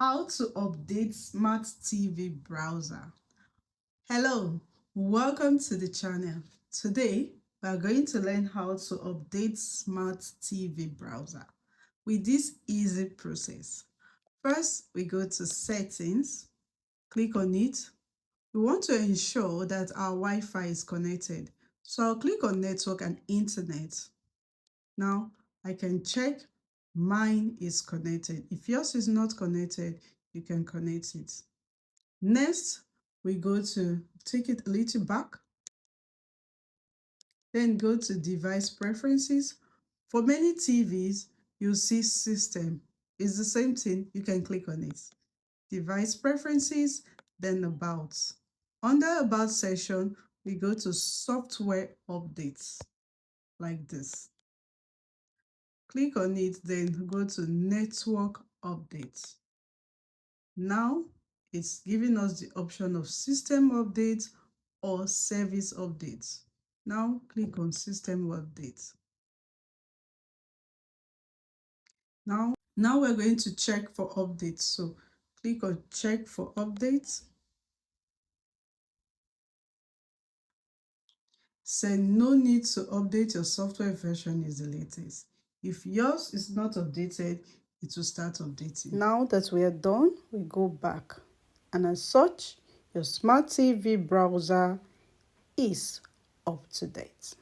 How to update Smart TV browser. Hello, welcome to the channel. Today, we are going to learn how to update Smart TV browser with this easy process. First, we go to Settings, click on it. We want to ensure that our Wi-Fi is connected. So I'll click on Network and Internet. Now, I can check mine is connected. If yours is not connected, you can connect it. Next, we go to take it a little back, then go to device preferences. For many TVs, you'll see system. It's the same thing, you can click on it. Device preferences, then about. Under about section, we go to software updates, like this. Click on it, then go to network updates. Now it's giving us the option of system updates or service updates. Now click on system updates. Now we're going to check for updates. So click on check for updates. Say no need to update, your software version is the latest. If yours is not updated, it will start updating. Now that we are done, we go back. And as such, your Smart TV browser is up to date.